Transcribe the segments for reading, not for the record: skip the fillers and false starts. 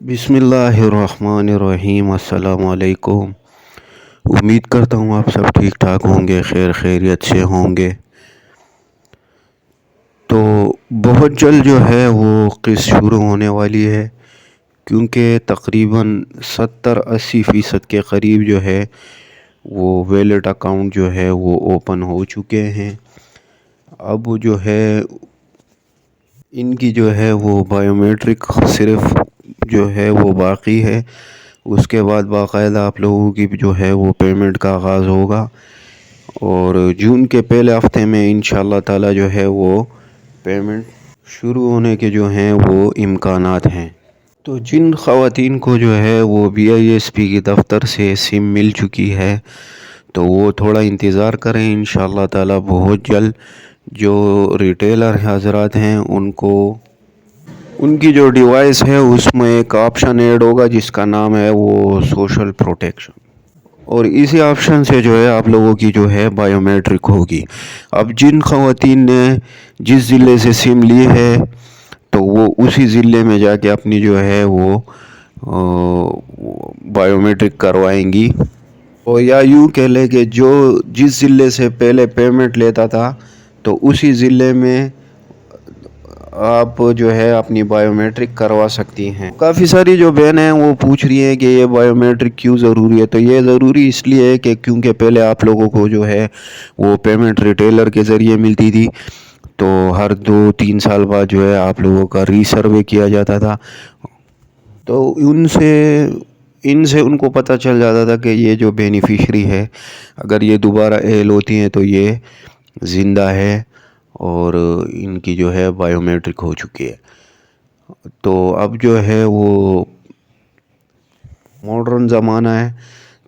بسم اللہ الرحمن الرحیم۔ السلام علیکم۔ امید کرتا ہوں آپ سب ٹھیک ٹھاک ہوں گے، خیریت سے ہوں گے۔ تو بہت جلد جو ہے وہ قسط شروع ہونے والی ہے، کیونکہ تقریباً 70-80% کے قریب جو ہے وہ ویلٹ اکاؤنٹ جو ہے وہ اوپن ہو چکے ہیں۔ اب جو ہے ان کی جو ہے وہ بائیو میٹرک صرف جو ہے وہ باقی ہے۔ اس کے بعد باقاعدہ آپ لوگوں کی جو ہے وہ پیمنٹ کا آغاز ہوگا، اور جون کے پہلے ہفتے میں انشاءاللہ تعالی جو ہے وہ پیمنٹ شروع ہونے کے جو ہیں وہ امکانات ہیں۔ تو جن خواتین کو جو ہے وہ BISP کی دفتر سے سم مل چکی ہے تو وہ تھوڑا انتظار کریں، انشاءاللہ تعالی بہت جلد جو ریٹیلر حضرات ہیں ان کی جو ڈیوائس ہے اس میں ایک آپشن ایڈ ہوگا جس کا نام ہے وہ سوشل پروٹیکشن، اور اسی آپشن سے جو ہے آپ لوگوں کی جو ہے بائیو میٹرک ہوگی۔ اب جن خواتین نے جس ضلع سے سم لی ہے تو وہ اسی ضلع میں جا کے اپنی جو ہے وہ بائیو میٹرک کروائیں گی، اور یا یوں کہہ لیں کہ جو جس ضلع سے پہلے پیمنٹ لیتا تھا تو اسی ضلع میں آپ جو ہے اپنی بائیو میٹرک کروا سکتی ہیں۔ کافی ساری جو بہنیں ہیں وہ پوچھ رہی ہیں کہ یہ بائیو میٹرک کیوں ضروری ہے، تو یہ ضروری اس لیے ہے کہ کیونکہ پہلے آپ لوگوں کو جو ہے وہ پیمنٹ ریٹیلر کے ذریعے ملتی تھی، تو ہر 2-3 سال بعد جو ہے آپ لوگوں کا ری سروے کیا جاتا تھا، تو ان سے ان کو پتہ چل جاتا تھا کہ یہ جو بینیفیشری ہے اگر یہ دوبارہ اہل ہوتی ہیں تو یہ زندہ ہے اور ان کی جو ہے بائیو میٹرک ہو چکی ہے۔ تو اب جو ہے وہ ماڈرن زمانہ ہے،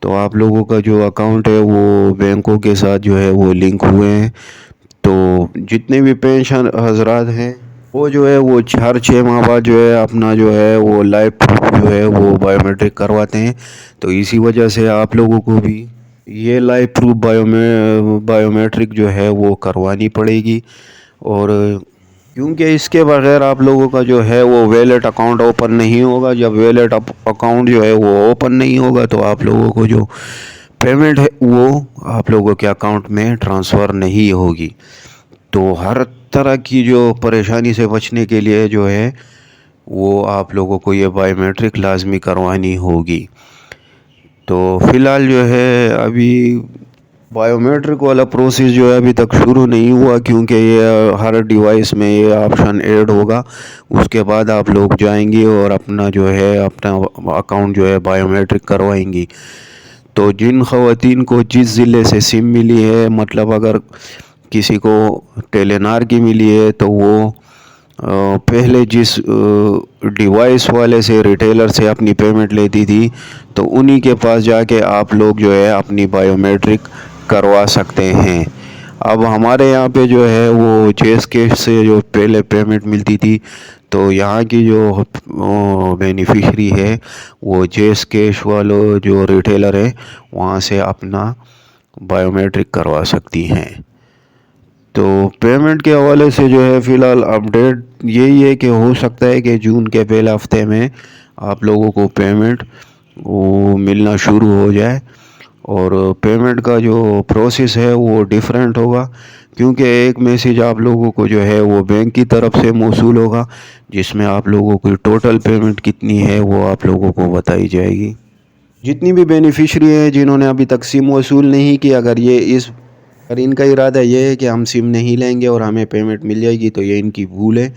تو آپ لوگوں کا جو اکاؤنٹ ہے وہ بینکوں کے ساتھ جو ہے وہ لنک ہوئے ہیں، تو جتنے بھی پینشن حضرات ہیں وہ جو ہے وہ 4-6 ماہ بعد جو ہے اپنا جو ہے وہ لائف پروف جو ہے وہ بائیو میٹرک کرواتے ہیں، تو اسی وجہ سے آپ لوگوں کو بھی یہ لائف پروف بائیو میٹرک جو ہے وہ کروانی پڑے گی، اور کیونکہ اس کے بغیر آپ لوگوں کا جو ہے وہ ویلٹ اکاؤنٹ اوپن نہیں ہوگا۔ جب ویلٹ اکاؤنٹ جو ہے وہ اوپن نہیں ہوگا تو آپ لوگوں کو جو پیمنٹ ہے وہ آپ لوگوں کے اکاؤنٹ میں ٹرانسفر نہیں ہوگی۔ تو ہر طرح کی جو پریشانی سے بچنے کے لیے جو ہے وہ آپ لوگوں کو یہ بائیو میٹرک لازمی کروانی ہوگی۔ تو فی الحال جو ہے ابھی بائیو میٹرک والا پروسیس جو ہے ابھی تک شروع نہیں ہوا، کیونکہ یہ ہر ڈیوائس میں یہ آپشن ایڈ ہوگا، اس کے بعد آپ لوگ جائیں گے اور اپنا جو ہے اپنا اکاؤنٹ جو ہے بائیو میٹرک کروائیں گی۔ تو جن خواتین کو جس ضلع سے سم ملی ہے، مطلب اگر کسی کو ٹیلی نار کی ملی ہے تو وہ پہلے جس ڈیوائس والے سے ریٹیلر سے اپنی پیمنٹ لیتی تھی تو انہی کے پاس جا کے آپ لوگ جو ہے اپنی بائیو میٹرک کروا سکتے ہیں۔ اب ہمارے یہاں پہ جو ہے وہ چیس کیش سے جو پہلے پیمنٹ ملتی تھی، تو یہاں کی جو بینیفیشری ہے وہ چیس کیش والوں جو ریٹیلر ہے وہاں سے اپنا بائیو میٹرک کروا سکتی ہیں۔ تو پیمنٹ کے حوالے سے جو ہے فی الحال اپڈیٹ یہی ہے کہ ہو سکتا ہے کہ جون کے پہلے ہفتے میں آپ لوگوں کو پیمنٹ ملنا شروع ہو جائے، اور پیمنٹ کا جو پروسیس ہے وہ ڈیفرنٹ ہوگا، کیونکہ ایک میسیج آپ لوگوں کو جو ہے وہ بینک کی طرف سے موصول ہوگا جس میں آپ لوگوں کی ٹوٹل پیمنٹ کتنی ہے وہ آپ لوگوں کو بتائی جائے گی۔ جتنی بھی بینیفیشری ہیں جنہوں نے ابھی تک سم وصول نہیں کی، اگر ان کا ارادہ یہ ہے کہ ہم سم نہیں لیں گے اور ہمیں پیمنٹ مل جائے گی، تو یہ ان کی بھول ہے،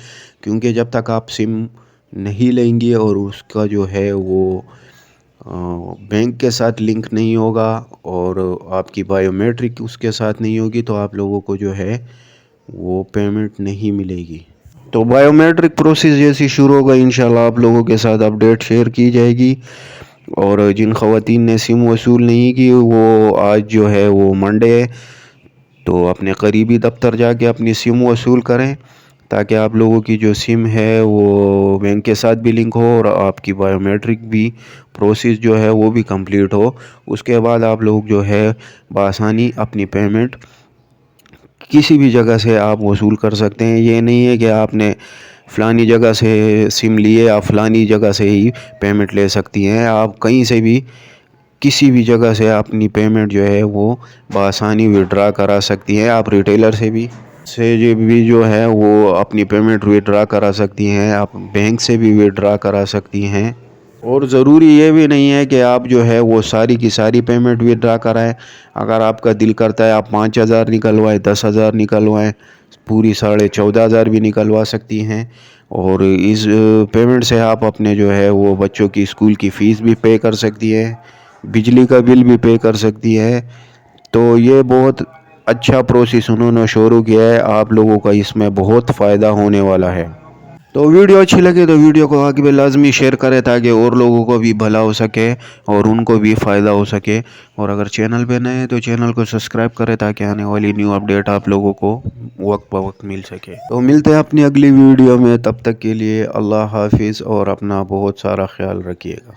کیونکہ جب تک آپ سم نہیں لیں گے اور اس کا جو ہے وہ بینک کے ساتھ لنک نہیں ہوگا اور آپ کی بائیو میٹرک اس کے ساتھ نہیں ہوگی تو آپ لوگوں کو جو ہے وہ پیمنٹ نہیں ملے گی۔ تو بائیو میٹرک پروسیس جیسی شروع ہوگا انشاءاللہ آپ لوگوں کے ساتھ اپڈیٹ شیئر کی جائے گی، اور جن خواتین نے سم وصول نہیں کی وہ آج جو ہے وہ منڈے ہے، تو اپنے قریبی دفتر جا کے اپنی سم وصول کریں تاکہ آپ لوگوں کی جو سم ہے وہ بینک کے ساتھ بھی لنک ہو اور آپ کی بائیو میٹرک بھی پروسیس جو ہے وہ بھی کمپلیٹ ہو۔ اس کے بعد آپ لوگ جو ہے بآسانی اپنی پیمنٹ کسی بھی جگہ سے آپ وصول کر سکتے ہیں۔ یہ نہیں ہے کہ آپ نے فلانی جگہ سے سم لیے آپ فلانی جگہ سے ہی پیمنٹ لے سکتی ہیں. آپ کہیں سے بھی کسی بھی جگہ سے اپنی پیمنٹ جو ہے وہ بآسانی وڈرا کرا سکتی ہیں. آپ ریٹیلر سے بھی جو ہے وہ اپنی پیمنٹ وڈرا کرا سکتی ہیں. آپ بینک سے بھی وڈرا کرا سکتی ہیں. اور ضروری یہ بھی نہیں ہے کہ آپ جو ہے وہ ساری کی ساری پیمنٹ وڈرا کرائیں. اگر آپ کا دل کرتا ہے آپ 5,000 نکلوائیں، 10,000 نکلوائیں، پوری 14,500 بھی نکلوا سکتی ہیں. اور اس پیمنٹ سے آپ اپنے جو ہے وہ بچوں کی اسکول کی فیس بھی پے کر سکتی ہیں، بجلی کا بل بھی پے کر سکتی ہے. تو یہ بہت اچھا پروسیس انہوں نے شروع کیا ہے. آپ لوگوں کا اس میں بہت فائدہ ہونے والا ہے. تو ویڈیو اچھی لگے تو ویڈیو کو آگے بھی لازمی شیئر کریں تاکہ اور لوگوں کو بھی بھلا ہو سکے اور ان کو بھی فائدہ ہو سکے. اور اگر چینل پہ نئے ہیں تو چینل کو سبسکرائب کریں تاکہ آنے والی نیو اپڈیٹ آپ لوگوں کو وقت بوقت مل سکے. تو ملتے ہیں اپنی اگلی ویڈیو میں، تب تک کے لیے اللہ حافظ اور اپنا بہت سارا خیال رکھیے گا.